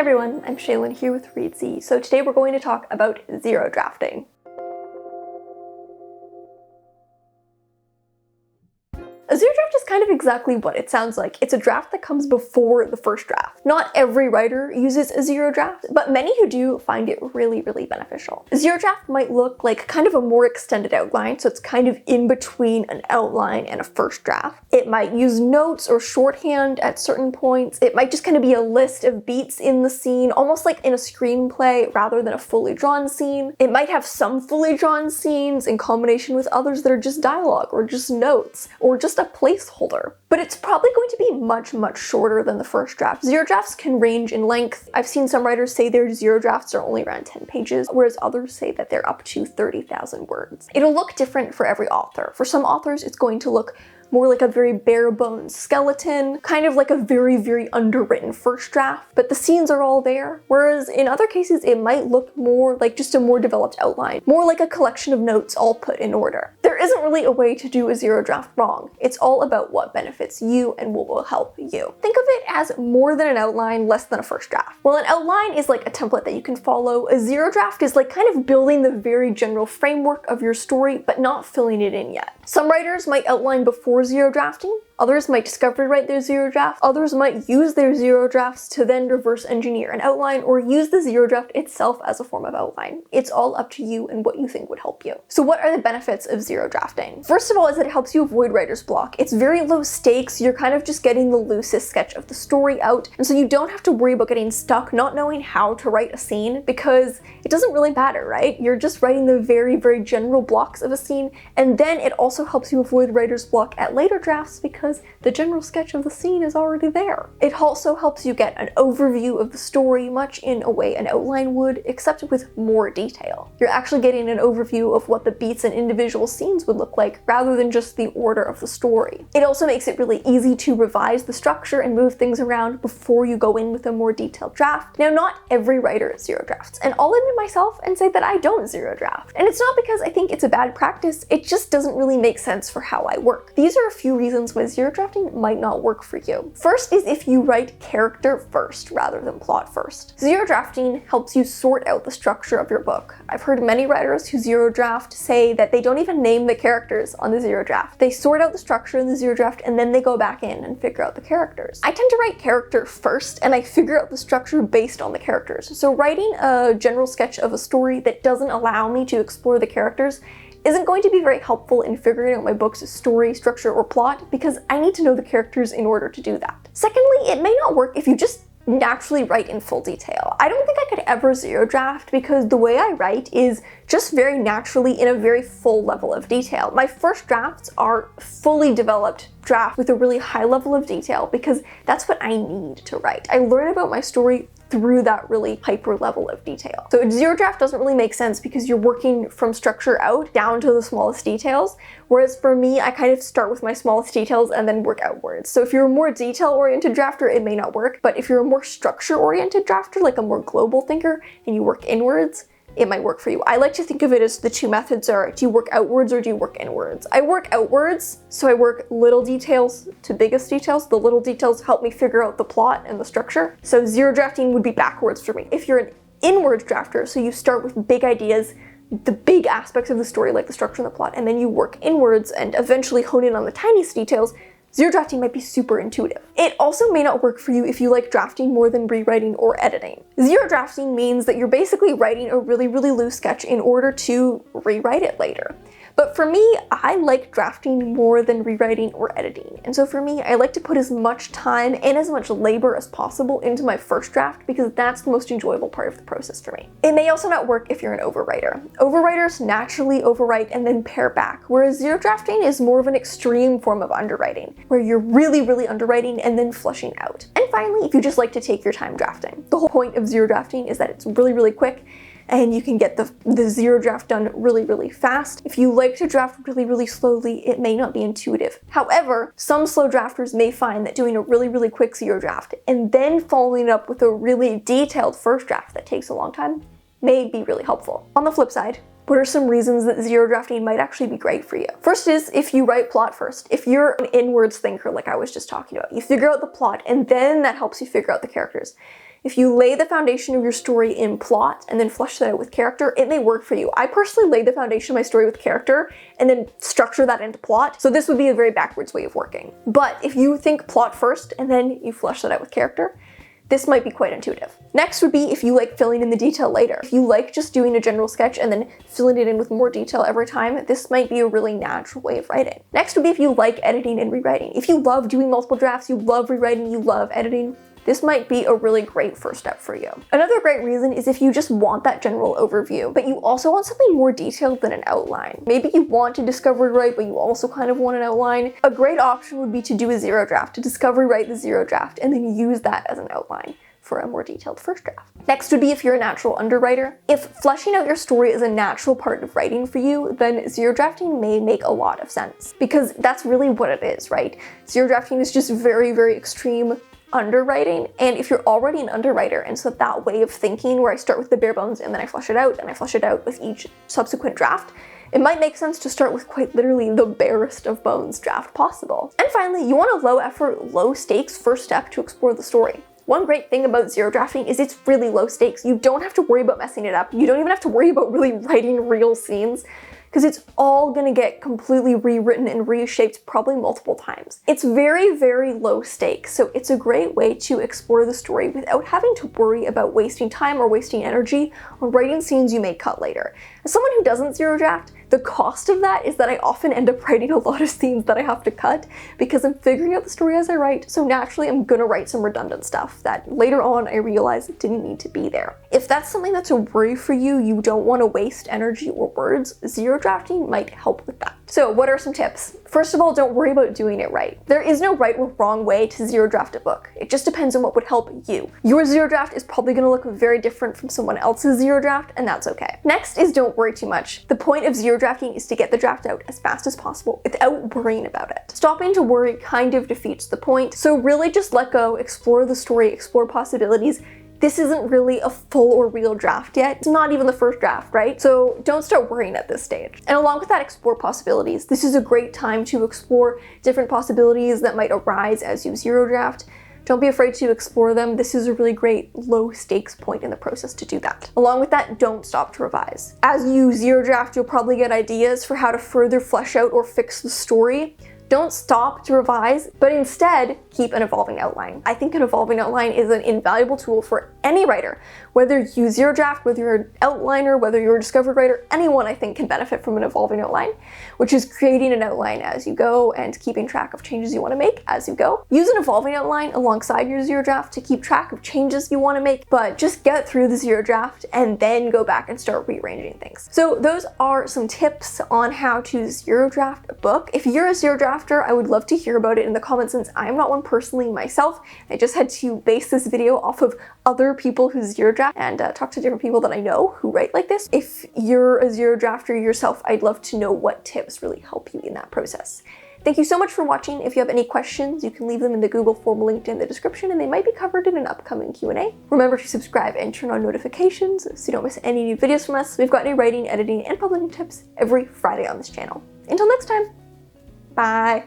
Hi everyone, I'm Shaylin here with Reedsy. So today we're going to talk about zero drafting. A zero draft is kind of exactly what it sounds like. It's a draft that comes before the first draft. Not every writer uses a zero draft, but many who do find it really beneficial. A zero draft might look like kind of a more extended outline, so it's kind of in between an outline and a first draft. It might use notes or shorthand at certain points. It might just kind of be a list of beats in the scene, almost like in a screenplay rather than a fully drawn scene. It might have some fully drawn scenes in combination with others that are just dialogue or just notes or just a placeholder. But it's probably going to be much shorter than the first draft. Zero drafts can range in length. I've seen some writers say their zero drafts are only around 10 pages, whereas others say that they're up to 30,000 words. It'll look different for every author. For some authors, it's going to look more like a very bare bones skeleton, kind of like a very underwritten first draft, but the scenes are all there. Whereas in other cases, it might look more like just a more developed outline, more like a collection of notes all put in order. There isn't really a way to do a zero draft wrong. It's all about what benefits you and what will help you. Think of it as more than an outline, less than a first draft. While an outline is like a template that you can follow, a zero draft is like kind of building the very general framework of your story, but not filling it in yet. Some writers might outline before zero drafting, others might discovery write their zero draft, others might use their zero drafts to then reverse engineer an outline or use the zero draft itself as a form of outline. It's all up to you and what you think would help you. So what are the benefits of zero drafting? First of all is that it helps you avoid writer's block. It's very low stakes, you're kind of just getting the loosest sketch of the story out, and so you don't have to worry about getting stuck not knowing how to write a scene because it doesn't really matter, right? You're just writing the very general blocks of a scene, and then it also helps you avoid writer's block at later drafts because the general sketch of the scene is already there. It also helps you get an overview of the story, much in a way an outline would, except with more detail. You're actually getting an overview of what the beats and individual scenes would look like, rather than just the order of the story. It also makes it really easy to revise the structure and move things around before you go in with a more detailed draft. Now, not every writer zero drafts, and I'll admit myself and say that I don't zero draft. And it's not because I think it's a bad practice, it just doesn't really make sense for how I work. These are a few reasons why zero drafting might not work for you. First is if you write character first rather than plot first. Zero drafting helps you sort out the structure of your book. I've heard many writers who zero draft say that they don't even name the characters on the zero draft. They sort out the structure in the zero draft and then they go back in and figure out the characters. I tend to write character first and I figure out the structure based on the characters. So writing a general sketch of a story that doesn't allow me to explore the characters isn't going to be very helpful in figuring out my book's story, structure, or plot because I need to know the characters in order to do that. Secondly, it may not work if you just naturally write in full detail. I don't think I could ever zero draft because the way I write is just very naturally in a very full level of detail. My first drafts are fully developed draft with a really high level of detail because that's what I need to write. I learn about my story through that really hyper level of detail. So a zero draft doesn't really make sense because you're working from structure out down to the smallest details, whereas for me, I kind of start with my smallest details and then work outwards. So if you're a more detail-oriented drafter, it may not work, but if you're a more structure-oriented drafter, like a more global thinker, and you work inwards, it might work for you. I like to think of it as the two methods are, do you work outwards or do you work inwards? I work outwards, so I work little details to biggest details. The little details help me figure out the plot and the structure. So zero drafting would be backwards for me. If you're an inwards drafter, so you start with big ideas, the big aspects of the story like the structure and the plot, and then you work inwards and eventually hone in on the tiniest details, zero drafting might be super intuitive. It also may not work for you if you like drafting more than rewriting or editing. Zero drafting means that you're basically writing a really loose sketch in order to rewrite it later. But for me, I like drafting more than rewriting or editing. And so for me, I like to put as much time and as much labor as possible into my first draft because that's the most enjoyable part of the process for me. It may also not work if you're an overwriter. Overwriters naturally overwrite and then pare back, whereas zero drafting is more of an extreme form of underwriting, where you're really underwriting and then flushing out. And finally, if you just like to take your time drafting. The whole point of zero drafting is that it's really quick and you can get the zero draft done really fast. If you like to draft really slowly, it may not be intuitive. However, some slow drafters may find that doing a really quick zero draft and then following it up with a really detailed first draft that takes a long time may be really helpful. On the flip side, what are some reasons that zero drafting might actually be great for you? First is if you write plot first. If you're an inwards thinker like I was just talking about, you figure out the plot and then that helps you figure out the characters. If you lay the foundation of your story in plot and then flesh that out with character, it may work for you. I personally lay the foundation of my story with character and then structure that into plot, so this would be a very backwards way of working. But if you think plot first and then you flesh that out with character, this might be quite intuitive. Next would be if you like filling in the detail later. If you like just doing a general sketch and then filling it in with more detail every time, this might be a really natural way of writing. Next would be if you like editing and rewriting. If you love doing multiple drafts, you love rewriting, you love editing, this might be a really great first step for you. Another great reason is if you just want that general overview, but you also want something more detailed than an outline. Maybe you want to discovery write, but you also kind of want an outline. A great option would be to do a zero draft, to discovery write the zero draft, and then use that as an outline for a more detailed first draft. Next would be if you're a natural underwriter. If fleshing out your story is a natural part of writing for you, then zero drafting may make a lot of sense, because that's really what it is, right? Zero drafting is just very, very extreme underwriting, and if you're already an underwriter, and so that way of thinking where I start with the bare bones and then I flesh it out and I flesh it out with each subsequent draft, it might make sense to start with quite literally the barest of bones draft possible. And finally, you want a low effort, low stakes first step to explore the story. One great thing about zero drafting is it's really low stakes. You don't have to worry about messing it up. You don't even have to worry about really writing real scenes, because it's all gonna get completely rewritten and reshaped probably multiple times. It's very, very low stakes, so it's a great way to explore the story without having to worry about wasting time or wasting energy on writing scenes you may cut later. As someone who doesn't zero draft, the cost of that is that I often end up writing a lot of scenes that I have to cut because I'm figuring out the story as I write, so naturally I'm gonna write some redundant stuff that later on I realize it didn't need to be there. If that's something that's a worry for you, you don't want to waste energy or words, zero drafting might help with that. So what are some tips? First of all, don't worry about doing it right. There is no right or wrong way to zero draft a book. It just depends on what would help you. Your zero draft is probably going to look very different from someone else's zero draft, and that's okay. Next is don't worry too much. The point of zero drafting is to get the draft out as fast as possible without worrying about it. Stopping to worry kind of defeats the point, so really just let go, explore the story, explore possibilities. This isn't really a full or real draft yet. It's not even the first draft, right? So don't start worrying at this stage. And along with that, explore possibilities. This is a great time to explore different possibilities that might arise as you zero draft. Don't be afraid to explore them. This is a really great low stakes point in the process to do that. Along with that, don't stop to revise. As you zero draft, you'll probably get ideas for how to further flesh out or fix the story. Don't stop to revise, but instead keep an evolving outline. I think an evolving outline is an invaluable tool for any writer. Whether you zero draft, whether you're an outliner, whether you're a discovery writer, anyone I think can benefit from an evolving outline, which is creating an outline as you go and keeping track of changes you want to make as you go. Use an evolving outline alongside your zero draft to keep track of changes you want to make, but just get through the zero draft and then go back and start rearranging things. So those are some tips on how to zero draft a book. If you're a zero drafter, I would love to hear about it in the comments, since I'm not one personally myself. I just had to base this video off of other people who zero draft and talk to different people that I know who write like this. If you're a zero drafter yourself, I'd love to know what tips really help you in that process. Thank you so much for watching. If you have any questions, you can leave them in the Google form linked in the description, and they might be covered in an upcoming Q&A. Remember to subscribe and turn on notifications so you don't miss any new videos from us. We've got new writing, editing, and publishing tips every Friday on this channel. Until next time. Bye.